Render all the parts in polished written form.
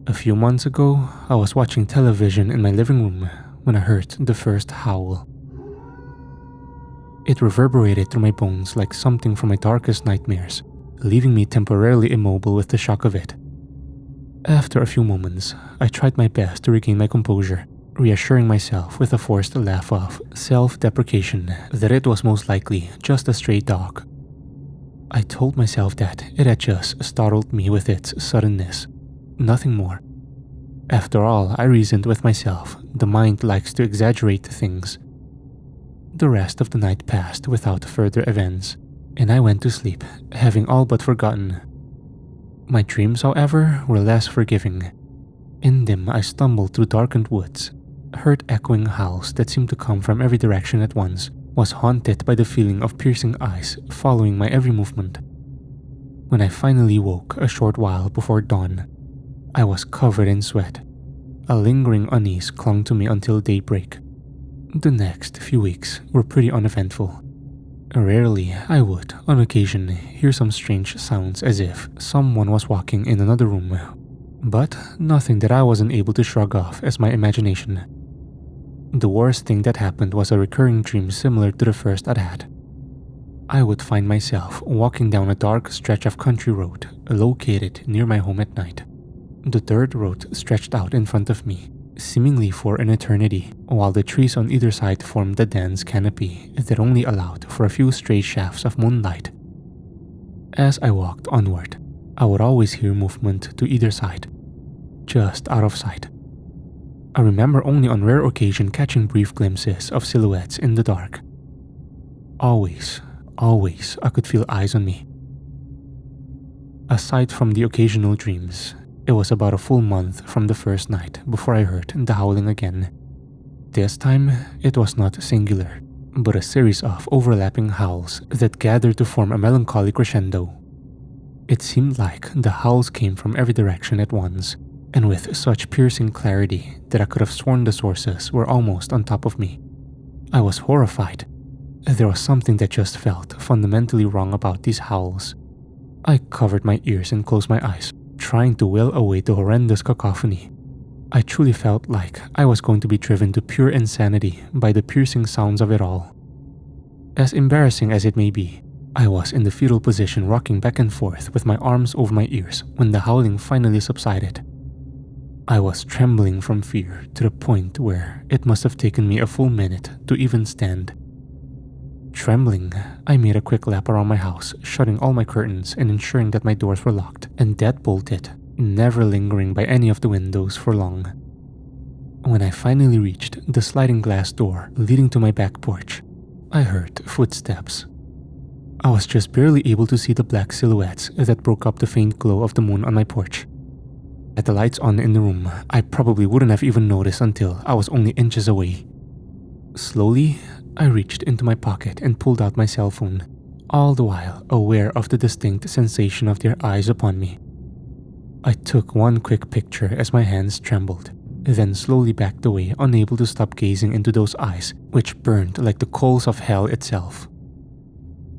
A few months ago, I was watching television in my living room when I heard the first howl. It reverberated through my bones like something from my darkest nightmares, leaving me temporarily immobile with the shock of it. After a few moments, I tried my best to regain my composure, reassuring myself with a forced laugh of self-deprecation that it was most likely just a stray dog. I told myself that it had just startled me with its suddenness, nothing more. After all, I reasoned with myself, the mind likes to exaggerate things. The rest of the night passed without further events, and I went to sleep, having all but forgotten. My dreams, however, were less forgiving. In them, I stumbled through darkened woods, heard echoing howls that seemed to come from every direction at once, was haunted by the feeling of piercing eyes following my every movement. When I finally woke a short while before dawn, I was covered in sweat. A lingering unease clung to me until daybreak. The next few weeks were pretty uneventful. Rarely, I would, on occasion, hear some strange sounds as if someone was walking in another room, but nothing that I wasn't able to shrug off as my imagination. The worst thing that happened was a recurring dream similar to the first I'd had. I would find myself walking down a dark stretch of country road located near my home at night. The dirt road stretched out in front of me, seemingly for an eternity, while the trees on either side formed a dense canopy that only allowed for a few stray shafts of moonlight. As I walked onward, I would always hear movement to either side, just out of sight. I remember only on rare occasion catching brief glimpses of silhouettes in the dark. Always I could feel eyes on me. Aside from the occasional dreams, it was about a full month from the first night before I heard the howling again. This time, it was not singular, but a series of overlapping howls that gathered to form a melancholy crescendo. It seemed like the howls came from every direction at once, and with such piercing clarity that I could have sworn the sources were almost on top of me. I was horrified. There was something that just felt fundamentally wrong about these howls. I covered my ears and closed my eyes, trying to will away the horrendous cacophony. I truly felt like I was going to be driven to pure insanity by the piercing sounds of it all. As embarrassing as it may be, I was in the fetal position rocking back and forth with my arms over my ears when the howling finally subsided. I was trembling from fear to the point where it must have taken me a full minute to even stand. Trembling, I made a quick lap around my house, shutting all my curtains and ensuring that my doors were locked and deadbolted, never lingering by any of the windows for long. When I finally reached the sliding glass door leading to my back porch, I heard footsteps. I was just barely able to see the black silhouettes that broke up the faint glow of the moon on my porch. At the lights on in the room, I probably wouldn't have even noticed until I was only inches away. Slowly, I reached into my pocket and pulled out my cell phone, all the while aware of the distinct sensation of their eyes upon me. I took one quick picture as my hands trembled, then slowly backed away, unable to stop gazing into those eyes, which burned like the coals of hell itself.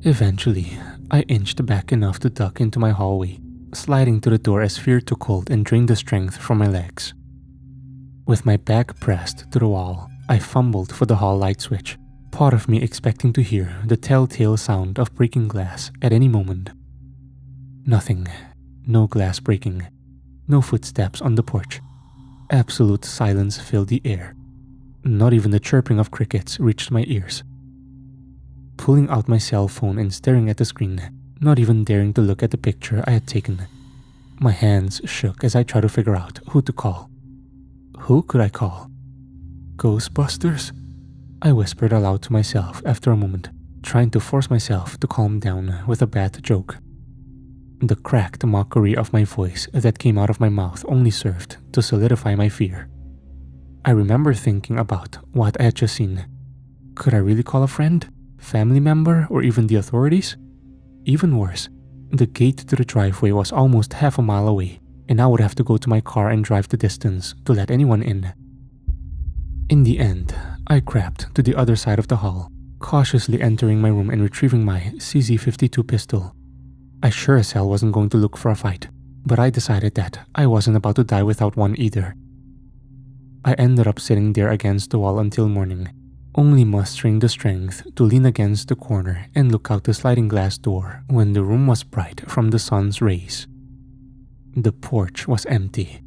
Eventually, I inched back enough to duck into my hallway, sliding to the door as fear took hold and drained the strength from my legs. With my back pressed to the wall, I fumbled for the hall light switch, part of me expecting to hear the telltale sound of breaking glass at any moment. Nothing. No glass breaking. No footsteps on the porch. Absolute silence filled the air. Not even the chirping of crickets reached my ears. Pulling out my cell phone and staring at the screen, not even daring to look at the picture I had taken. My hands shook as I tried to figure out who to call. Who could I call? Ghostbusters? I whispered aloud to myself after a moment, trying to force myself to calm down with a bad joke. The cracked mockery of my voice that came out of my mouth only served to solidify my fear. I remember thinking about what I had just seen. Could I really call a friend, family member, or even the authorities? Even worse, the gate to the driveway was almost half a mile away, and I would have to go to my car and drive the distance to let anyone in. In the end, I crept to the other side of the hall, cautiously entering my room and retrieving my CZ-52 pistol. I sure as hell wasn't going to look for a fight, but I decided that I wasn't about to die without one either. I ended up sitting there against the wall until morning, only mustering the strength to lean against the corner and look out the sliding glass door when the room was bright from the sun's rays. The porch was empty.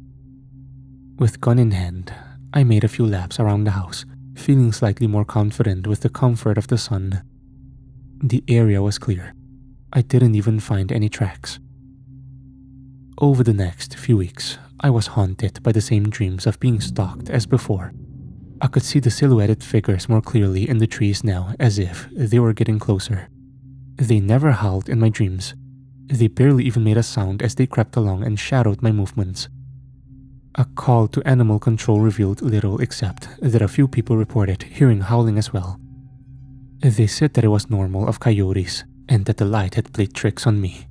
With gun in hand, I made a few laps around the house, feeling slightly more confident with the comfort of the sun. The area was clear. I didn't even find any tracks. Over the next few weeks, I was haunted by the same dreams of being stalked as before. I could see the silhouetted figures more clearly in the trees now, as if they were getting closer. They never howled in my dreams. They barely even made a sound as they crept along and shadowed my movements. A call to animal control revealed little except that a few people reported hearing howling as well. They said that it was normal of coyotes and that the light had played tricks on me.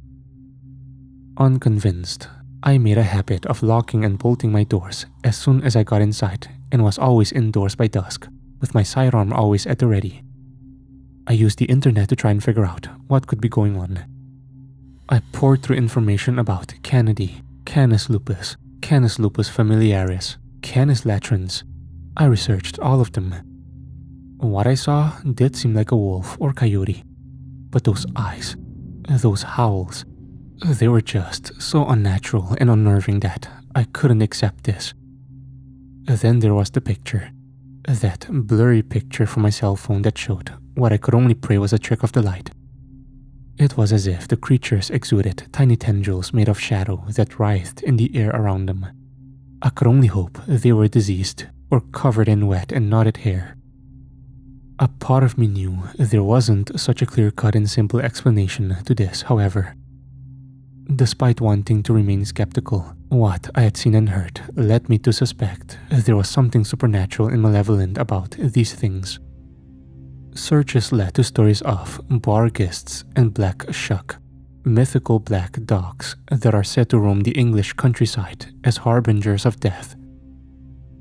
Unconvinced, I made a habit of locking and bolting my doors as soon as I got inside and was always indoors by dusk, with my sidearm always at the ready. I used the internet to try and figure out what could be going on. I poured through information about Canidae, Canis lupus, Canis lupus familiaris, Canis latrans. I researched all of them. What I saw did seem like a wolf or coyote, but those eyes, those howls, they were just so unnatural and unnerving that I couldn't accept this. Then there was the picture, that blurry picture from my cell phone that showed what I could only pray was a trick of the light. It was as if the creatures exuded tiny tendrils made of shadow that writhed in the air around them. I could only hope they were diseased or covered in wet and knotted hair. A part of me knew there wasn't such a clear-cut and simple explanation to this, however. Despite wanting to remain skeptical, what I had seen and heard led me to suspect there was something supernatural and malevolent about these things. Searches led to stories of barghists and black shuck, mythical black dogs that are said to roam the English countryside as harbingers of death.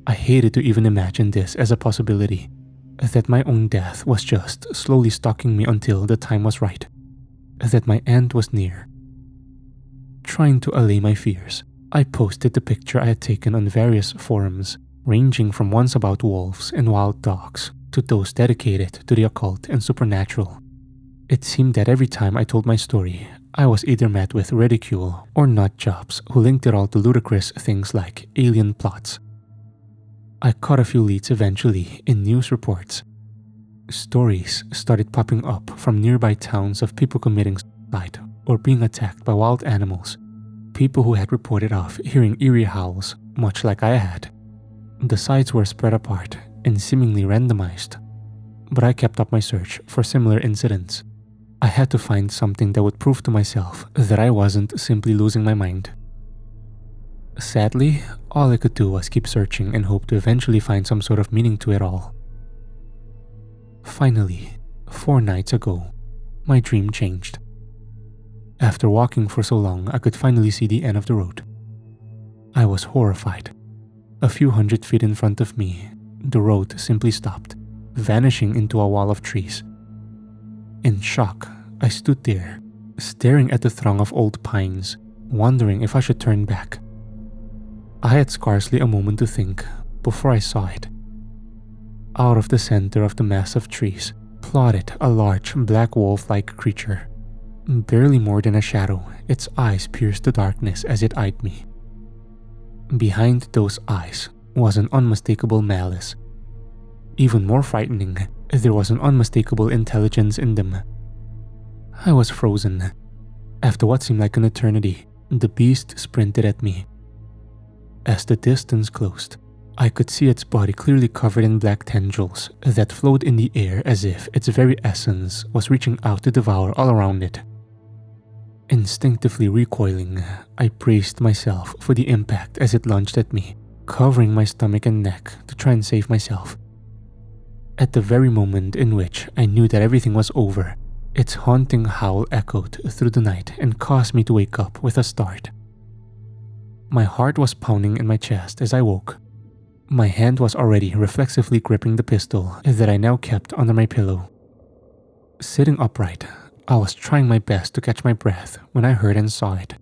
I hated to even imagine this as a possibility, that my own death was just slowly stalking me until the time was right, that my end was near. Trying to allay my fears, I posted the picture I had taken on various forums, ranging from ones about wolves and wild dogs to those dedicated to the occult and supernatural. It seemed that every time I told my story, I was either met with ridicule or nutjobs who linked it all to ludicrous things like alien plots. I caught a few leads eventually in news reports. Stories started popping up from nearby towns of people committing suicide or being attacked by wild animals, people who had reported of hearing eerie howls, much like I had. The sites were spread apart and seemingly randomized, but I kept up my search for similar incidents. I had to find something that would prove to myself that I wasn't simply losing my mind. Sadly, all I could do was keep searching and hope to eventually find some sort of meaning to it all. Finally, 4 nights ago, my dream changed. After walking for so long, I could finally see the end of the road. I was horrified. A few 100 feet in front of me, the road simply stopped, vanishing into a wall of trees. In shock, I stood there, staring at the throng of old pines, wondering if I should turn back. I had scarcely a moment to think before I saw it. Out of the center of the mass of trees plodded a large black wolf-like creature. Barely more than a shadow, its eyes pierced the darkness as it eyed me. Behind those eyes was an unmistakable malice. Even more frightening, there was an unmistakable intelligence in them. I was frozen. After what seemed like an eternity, the beast sprinted at me. As the distance closed, I could see its body clearly covered in black tendrils that flowed in the air as if its very essence was reaching out to devour all around it. Instinctively recoiling, I braced myself for the impact as it lunged at me, covering my stomach and neck to try and save myself. At the very moment in which I knew that everything was over, its haunting howl echoed through the night and caused me to wake up with a start. My heart was pounding in my chest as I woke. My hand was already reflexively gripping the pistol that I now kept under my pillow. Sitting upright, I was trying my best to catch my breath when I heard and saw it.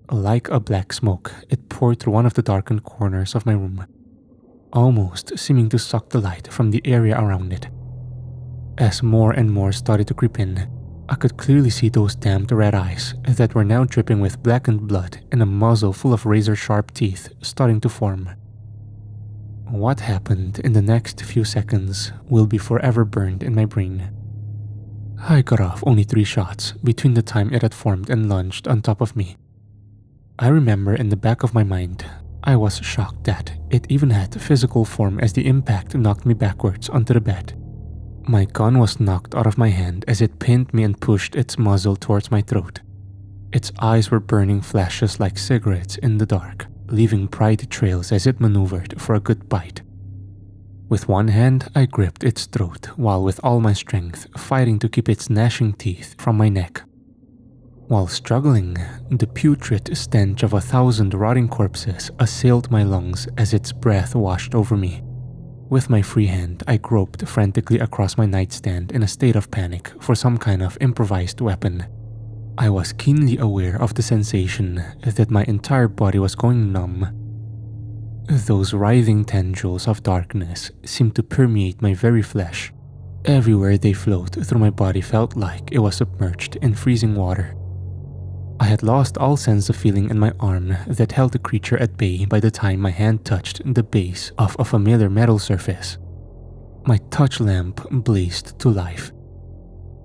Like a black smoke, it poured through one of the darkened corners of my room, almost seeming to suck the light from the area around it. As more and more started to creep in, I could clearly see those damned red eyes that were now dripping with blackened blood and a muzzle full of razor-sharp teeth starting to form. What happened in the next few seconds will be forever burned in my brain. I got off only 3 shots between the time it had formed and lunged on top of me. I remember in the back of my mind, I was shocked that it even had physical form as the impact knocked me backwards onto the bed. My gun was knocked out of my hand as it pinned me and pushed its muzzle towards my throat. Its eyes were burning flashes like cigarettes in the dark, leaving bright trails as it maneuvered for a good bite. With one hand, I gripped its throat while with all my strength fighting to keep its gnashing teeth from my neck. While struggling, the putrid stench of 1,000 rotting corpses assailed my lungs as its breath washed over me. With my free hand, I groped frantically across my nightstand in a state of panic for some kind of improvised weapon. I was keenly aware of the sensation that my entire body was going numb. Those writhing tendrils of darkness seemed to permeate my very flesh. Everywhere they flowed through my body felt like it was submerged in freezing water. I had lost all sense of feeling in my arm that held the creature at bay by the time my hand touched the base of a familiar metal surface. My touch lamp blazed to life.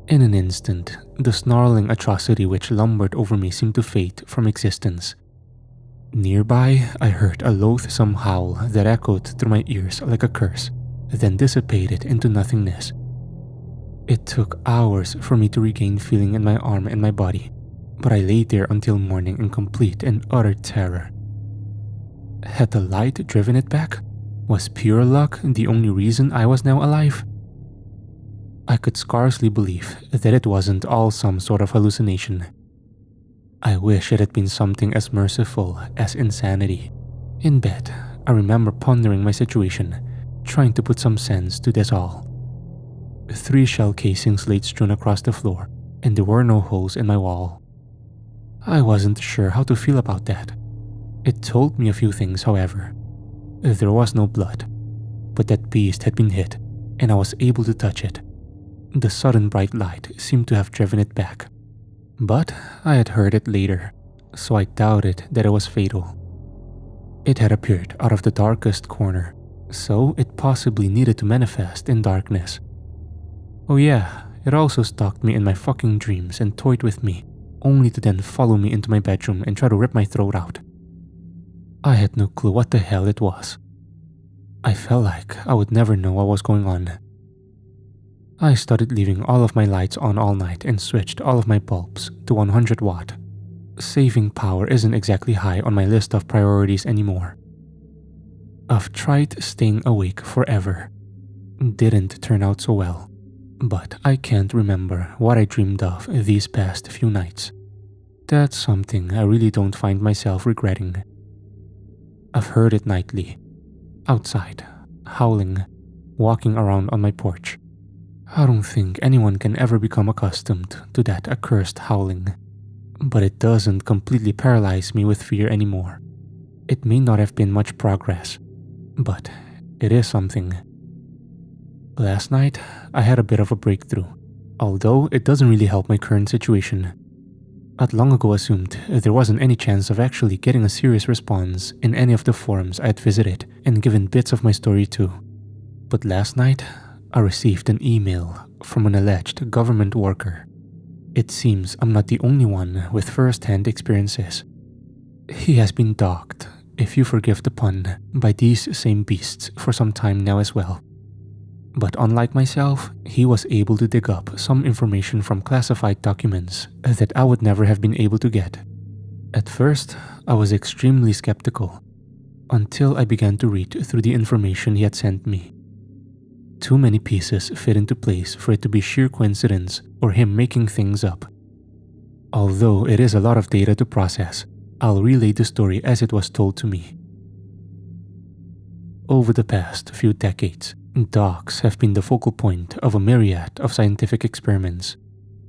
In an instant, the snarling atrocity which lumbered over me seemed to fade from existence. Nearby, I heard a loathsome howl that echoed through my ears like a curse, then dissipated into nothingness. It took hours for me to regain feeling in my arm and my body, but I lay there until morning in complete and utter terror. Had the light driven it back? Was pure luck the only reason I was now alive? I could scarcely believe that it wasn't all some sort of hallucination. I wish it had been something as merciful as insanity. In bed, I remember pondering my situation, trying to put some sense to this all. 3 shell casings laid strewn across the floor, and there were no holes in my wall. I wasn't sure how to feel about that. It told me a few things, however. There was no blood, but that beast had been hit, and I was able to touch it. The sudden bright light seemed to have driven it back. But I had heard it later, so I doubted that it was fatal. It had appeared out of the darkest corner, so it possibly needed to manifest in darkness. Oh yeah, it also stalked me in my fucking dreams and toyed with me, only to then follow me into my bedroom and try to rip my throat out. I had no clue what the hell it was. I felt like I would never know what was going on. I started leaving all of my lights on all night and switched all of my bulbs to 100 watt. Saving power isn't exactly high on my list of priorities anymore. I've tried staying awake forever. Didn't turn out so well, but I can't remember what I dreamed of these past few nights. That's something I really don't find myself regretting. I've heard it nightly, outside, howling, walking around on my porch. I don't think anyone can ever become accustomed to that accursed howling, but it doesn't completely paralyze me with fear anymore. It may not have been much progress, but it is something. Last night, I had a bit of a breakthrough, although it doesn't really help my current situation. I'd long ago assumed there wasn't any chance of actually getting a serious response in any of the forums I had visited and given bits of my story to. But last night, I received an email from an alleged government worker. It seems I'm not the only one with first-hand experiences. He has been dogged, if you forgive the pun, by these same beasts for some time now as well. But unlike myself, he was able to dig up some information from classified documents that I would never have been able to get. At first, I was extremely skeptical, until I began to read through the information he had sent me. Too many pieces fit into place for it to be sheer coincidence or him making things up. Although it is a lot of data to process, I'll relay the story as it was told to me. Over the past few decades, dogs have been the focal point of a myriad of scientific experiments.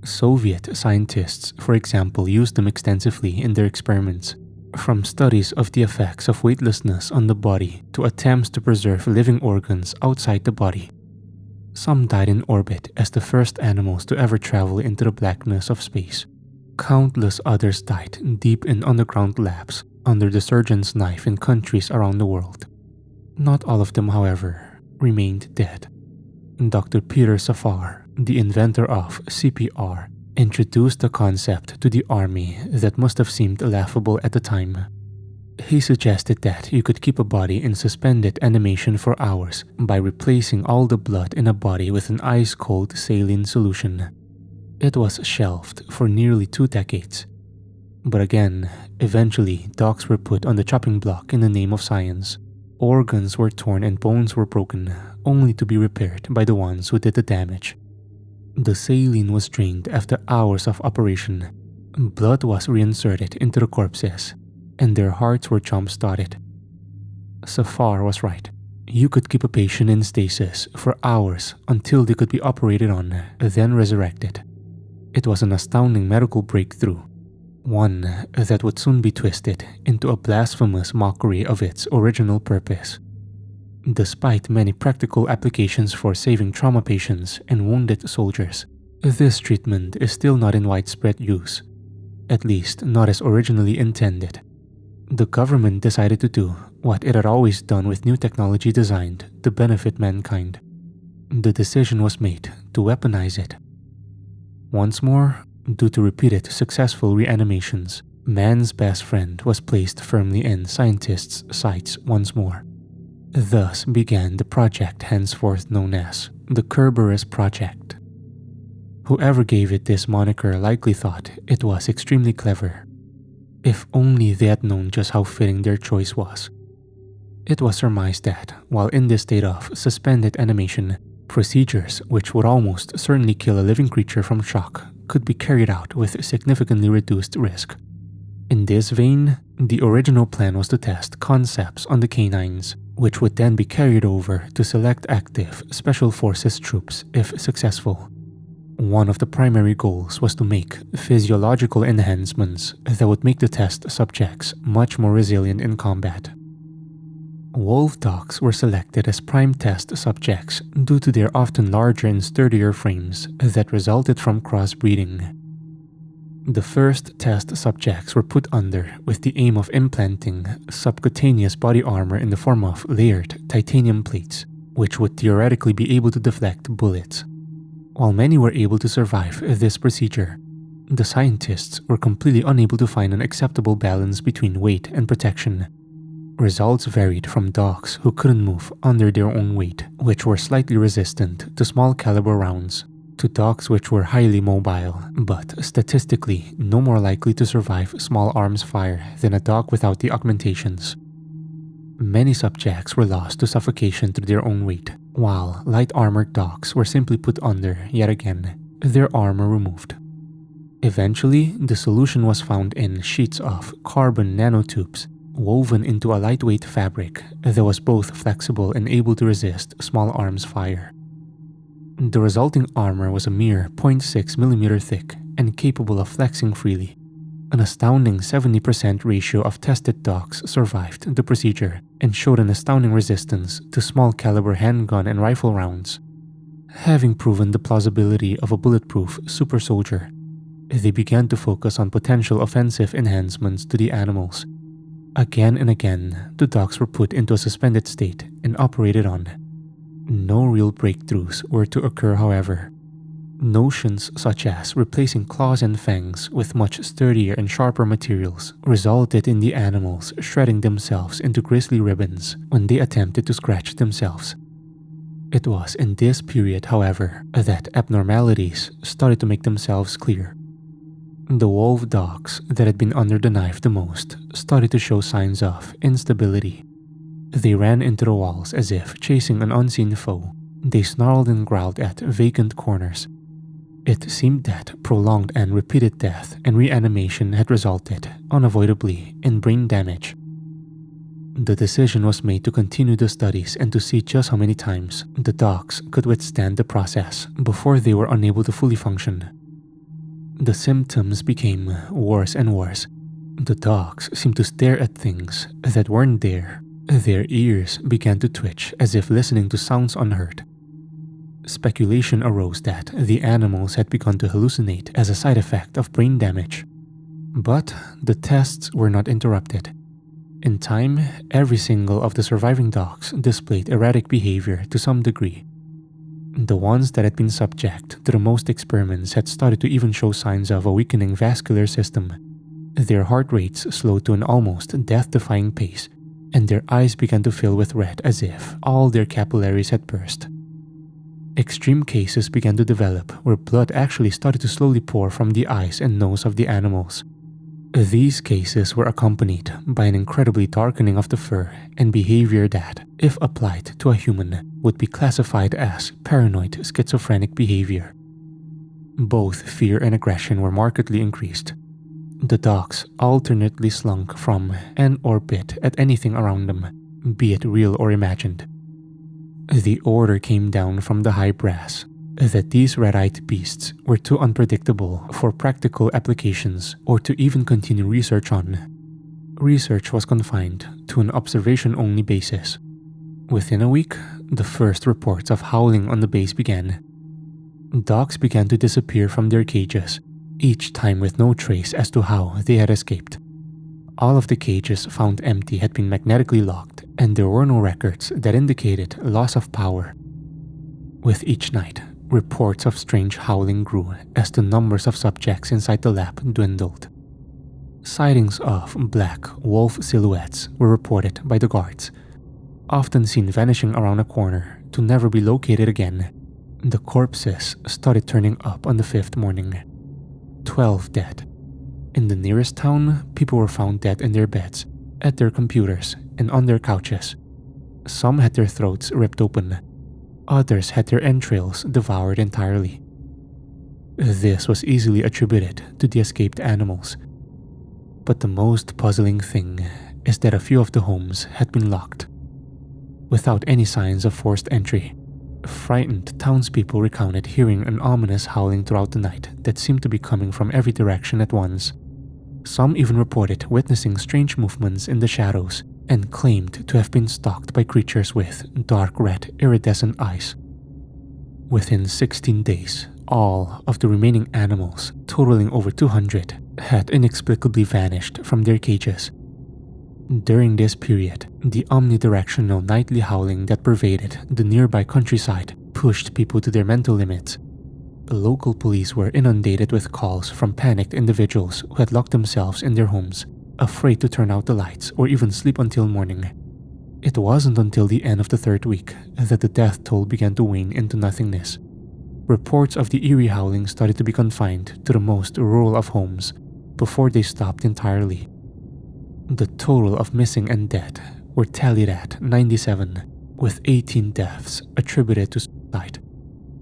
Soviet scientists, for example, used them extensively in their experiments, From studies of the effects of weightlessness on the body to attempts to preserve living organs outside the body. Some died in orbit as the first animals to ever travel into the blackness of space. Countless others died deep in underground labs under the surgeon's knife in countries around the world. Not all of them, however, remained dead. Dr. Peter Safar, the inventor of CPR, introduced the concept to the army that must have seemed laughable at the time. He suggested that you could keep a body in suspended animation for hours by replacing all the blood in a body with an ice-cold saline solution. It was shelved for nearly 2 decades. But again, eventually dogs were put on the chopping block in the name of science. Organs were torn and bones were broken, only to be repaired by the ones who did the damage. The saline was drained after hours of operation. Blood was reinserted into the corpses, and their hearts were jump-started. Safar was right. You could keep a patient in stasis for hours until they could be operated on, then resurrected. It was an astounding medical breakthrough, one that would soon be twisted into a blasphemous mockery of its original purpose. Despite many practical applications for saving trauma patients and wounded soldiers, this treatment is still not in widespread use, at least not as originally intended. The government decided to do what it had always done with new technology designed to benefit mankind. The decision was made to weaponize it. Once more, due to repeated successful reanimations, man's best friend was placed firmly in scientists' sights once more. Thus began the project henceforth known as the Kerberos Project. Whoever gave it this moniker likely thought it was extremely clever. If only they had known just how fitting their choice was. It was surmised that, while in this state of suspended animation, procedures which would almost certainly kill a living creature from shock could be carried out with significantly reduced risk. In this vein, the original plan was to test concepts on the canines, which would then be carried over to select active Special Forces troops if successful. One of the primary goals was to make physiological enhancements that would make the test subjects much more resilient in combat. Wolf dogs were selected as prime test subjects due to their often larger and sturdier frames that resulted from crossbreeding. The first test subjects were put under with the aim of implanting subcutaneous body armor in the form of layered titanium plates, which would theoretically be able to deflect bullets. While many were able to survive this procedure, the scientists were completely unable to find an acceptable balance between weight and protection. Results varied from dogs who couldn't move under their own weight, which were slightly resistant to small caliber rounds, to dogs which were highly mobile, but statistically no more likely to survive small arms fire than a dog without the augmentations. Many subjects were lost to suffocation through their own weight, while light armored dogs were simply put under, yet again, their armor removed. Eventually, the solution was found in sheets of carbon nanotubes woven into a lightweight fabric that was both flexible and able to resist small arms fire. The resulting armor was a mere 0.6 mm thick and capable of flexing freely. An astounding 70% ratio of tested dogs survived the procedure and showed an astounding resistance to small caliber handgun and rifle rounds. Having proven the plausibility of a bulletproof super soldier, they began to focus on potential offensive enhancements to the animals. Again and again, the dogs were put into a suspended state and operated on. No real breakthroughs were to occur, however. Notions such as replacing claws and fangs with much sturdier and sharper materials resulted in the animals shredding themselves into grisly ribbons when they attempted to scratch themselves. It was in this period, however, that abnormalities started to make themselves clear. The wolf dogs that had been under the knife the most started to show signs of instability. They ran into the walls as if chasing an unseen foe. They snarled and growled at vacant corners. It seemed that prolonged and repeated death and reanimation had resulted, unavoidably, in brain damage. The decision was made to continue the studies and to see just how many times the dogs could withstand the process before they were unable to fully function. The symptoms became worse and worse. The dogs seemed to stare at things that weren't there. Their ears began to twitch as if listening to sounds unheard. Speculation arose that the animals had begun to hallucinate as a side effect of brain damage. But the tests were not interrupted. In time, every single of the surviving dogs displayed erratic behavior to some degree. The ones that had been subject to the most experiments had started to even show signs of a weakening vascular system. Their heart rates slowed to an almost death-defying pace, and their eyes began to fill with red as if all their capillaries had burst. Extreme cases began to develop where blood actually started to slowly pour from the eyes and nose of the animals. These cases were accompanied by an incredibly darkening of the fur and behavior that, if applied to a human, would be classified as paranoid schizophrenic behavior. Both fear and aggression were markedly increased. The dogs alternately slunk from and/or bit at anything around them, be it real or imagined. The order came down from the high brass that these red-eyed beasts were too unpredictable for practical applications or to even continue research on. Research was confined to an observation-only basis. Within a week, the first reports of howling on the base began. Dogs began to disappear from their cages, each time with no trace as to how they had escaped. All of the cages found empty had been magnetically locked, and there were no records that indicated loss of power. With each night, reports of strange howling grew as the numbers of subjects inside the lab dwindled. Sightings of black wolf silhouettes were reported by the guards, often seen vanishing around a corner to never be located again. The corpses started turning up on the 5th morning. 12 dead. In the nearest town, people were found dead in their beds, at their computers, and on their couches. Some had their throats ripped open. Others had their entrails devoured entirely. This was easily attributed to the escaped animals. But the most puzzling thing is that a few of the homes had been locked, without any signs of forced entry. Frightened townspeople recounted hearing an ominous howling throughout the night that seemed to be coming from every direction at once. Some even reported witnessing strange movements in the shadows and claimed to have been stalked by creatures with dark red iridescent eyes. Within 16 days, all of the remaining animals, totaling over 200, had inexplicably vanished from their cages. During this period, the omnidirectional nightly howling that pervaded the nearby countryside pushed people to their mental limits. Local police were inundated with calls from panicked individuals who had locked themselves in their homes, afraid to turn out the lights or even sleep until morning. It wasn't until the end of the 3rd week that the death toll began to wane into nothingness. Reports of the eerie howling started to be confined to the most rural of homes before they stopped entirely. The total of missing and dead were tallied at 97, with 18 deaths attributed to suicide.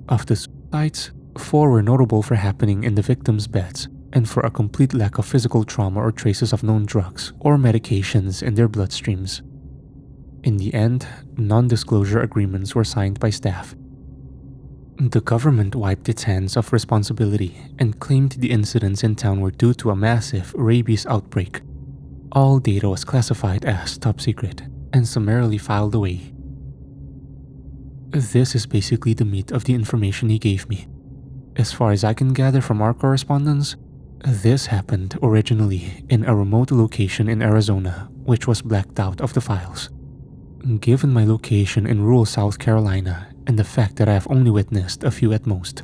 Of the suicides, 4 were notable for happening in the victims' beds and for a complete lack of physical trauma or traces of known drugs or medications in their bloodstreams. In the end, non-disclosure agreements were signed by staff. The government wiped its hands of responsibility and claimed the incidents in town were due to a massive rabies outbreak. All data was classified as top secret and summarily filed away. This is basically the meat of the information he gave me. As far as I can gather from our correspondence, this happened originally in a remote location in Arizona, which was blacked out of the files. Given my location in rural South Carolina and the fact that I have only witnessed a few at most,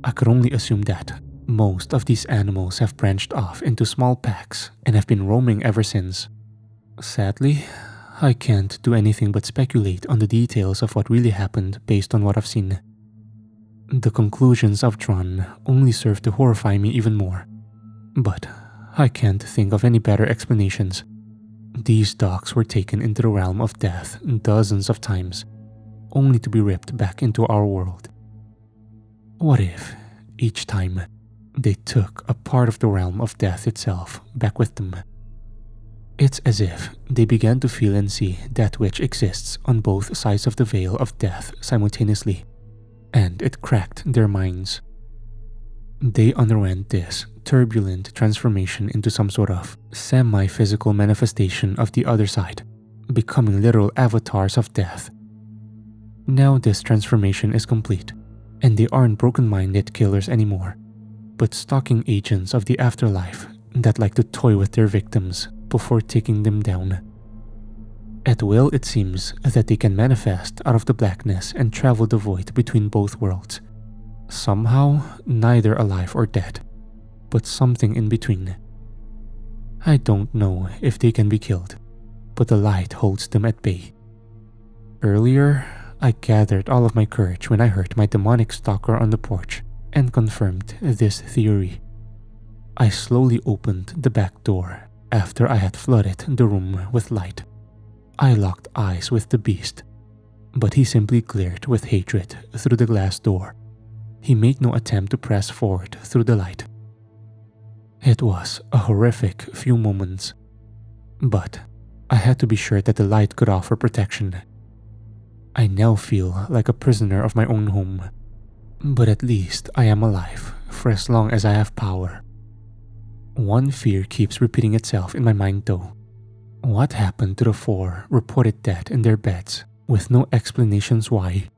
I could only assume that most of these animals have branched off into small packs and have been roaming ever since. Sadly, I can't do anything but speculate on the details of what really happened based on what I've seen. The conclusions I've drawn only serve to horrify me even more, but I can't think of any better explanations. These dogs were taken into the realm of death dozens of times, only to be ripped back into our world. What if, each time, they took a part of the realm of death itself back with them? It's as if they began to feel and see that which exists on both sides of the veil of death simultaneously, and it cracked their minds. They underwent this turbulent transformation into some sort of semi-physical manifestation of the other side, becoming literal avatars of death. Now this transformation is complete, and they aren't broken-minded killers anymore, but stalking agents of the afterlife that like to toy with their victims before taking them down. At will, it seems that they can manifest out of the blackness and travel the void between both worlds. Somehow, neither alive or dead, but something in between. I don't know if they can be killed, but the light holds them at bay. Earlier, I gathered all of my courage when I heard my demonic stalker on the porch and confirmed this theory. I slowly opened the back door after I had flooded the room with light. I locked eyes with the beast, but he simply glared with hatred through the glass door. He made no attempt to press forward through the light. It was a horrific few moments, but I had to be sure that the light could offer protection. I now feel like a prisoner of my own home, but at least I am alive for as long as I have power. One fear keeps repeating itself in my mind though. What happened to the 4 reported dead in their beds with no explanations why?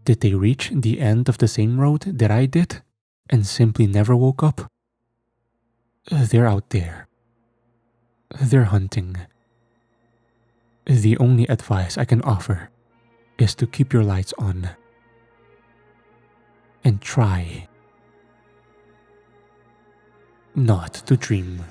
Did they reach the end of the same road that I did and simply never woke up? They're out there. They're hunting. The only advice I can offer is to keep your lights on and try not to dream.